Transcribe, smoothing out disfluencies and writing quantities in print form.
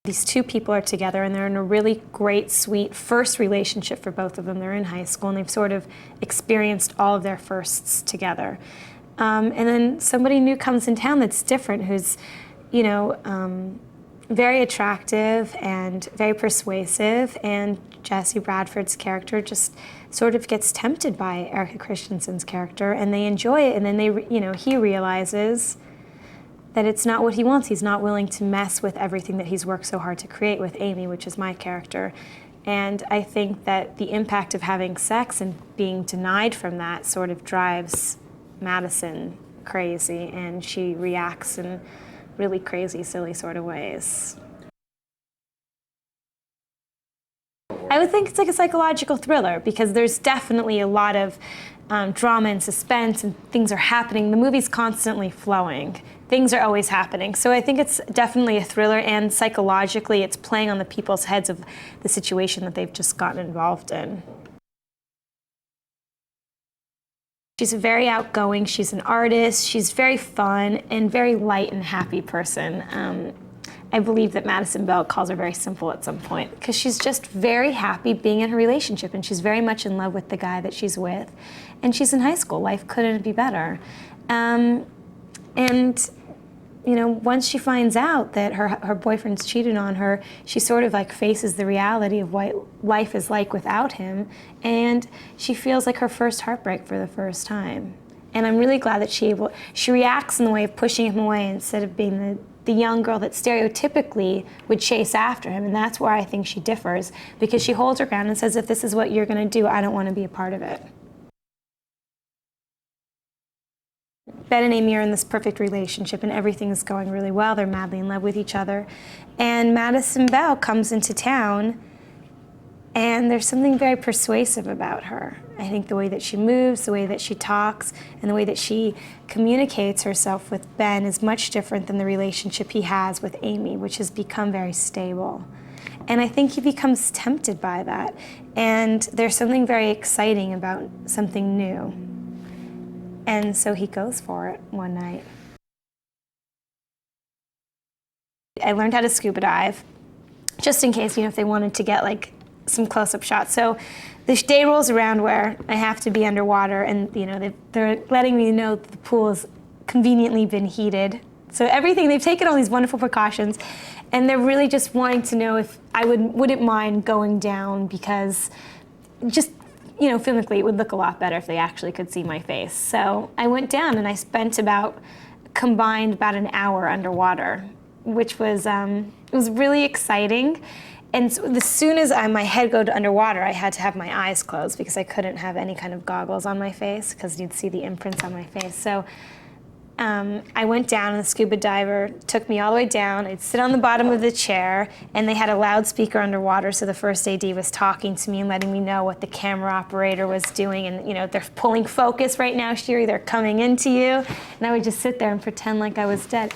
These two people are together and they're in a really great, sweet first relationship for both of them. They're in high school and they've sort of experienced all of their firsts together. And then somebody new comes in town that's different, who's, very attractive and very persuasive, and Jesse Bradford's character just sort of gets tempted by Erica Christensen's character, and they enjoy it, and then he realizes that it's not what he wants. He's not willing to mess with everything that he's worked so hard to create with Amy, which is my character. And I think that the impact of having sex and being denied from that sort of drives Madison crazy, and she reacts in really crazy, silly sort of ways. I would think it's like a psychological thriller because there's definitely a lot of drama and suspense, and things are happening. The movie's constantly flowing. Things are always happening. So I think it's definitely a thriller, and psychologically it's playing on the people's heads of the situation that they've just gotten involved in. She's very outgoing, she's an artist, she's very fun and very light and happy person. I believe that Madison Bell calls her very simple at some point because she's just very happy being in her relationship, and she's very much in love with the guy that she's with, and she's in high school. Life couldn't be better. Once she finds out that her boyfriend's cheated on her, she sort of like faces the reality of what life is like without him, and she feels like her first heartbreak for the first time. And I'm really glad that she reacts in the way of pushing him away instead of being the young girl that stereotypically would chase after him, and that's where I think she differs, because she holds her ground and says, if this is what you're gonna do, I don't wanna be a part of it. Ben and Amy are in this perfect relationship and everything is going really well. They're madly in love with each other. And Madison Bell comes into town and there's something very persuasive about her. I think the way that she moves, the way that she talks, and the way that she communicates herself with Ben is much different than the relationship he has with Amy, which has become very stable. And I think he becomes tempted by that. And there's something very exciting about something new. And so he goes for it one night. I learned how to scuba dive, just in case, if they wanted to get like some close-up shots. So the day rolls around where I have to be underwater, and they're letting me know that the pool has conveniently been heated. So they've taken all these wonderful precautions, and they're really just wanting to know if I wouldn't mind going down, because just filmically, it would look a lot better if they actually could see my face. So I went down and I spent combined about an hour underwater, which was, it was really exciting. And so as soon as my head go to underwater, I had to have my eyes closed because I couldn't have any kind of goggles on my face because you'd see the imprints on my face. So I went down, and the scuba diver took me all the way down. I'd sit on the bottom of the chair, and they had a loudspeaker underwater, so the first AD was talking to me and letting me know what the camera operator was doing, and they're pulling focus right now, Shiri, they're coming into you. And I would just sit there and pretend like I was dead.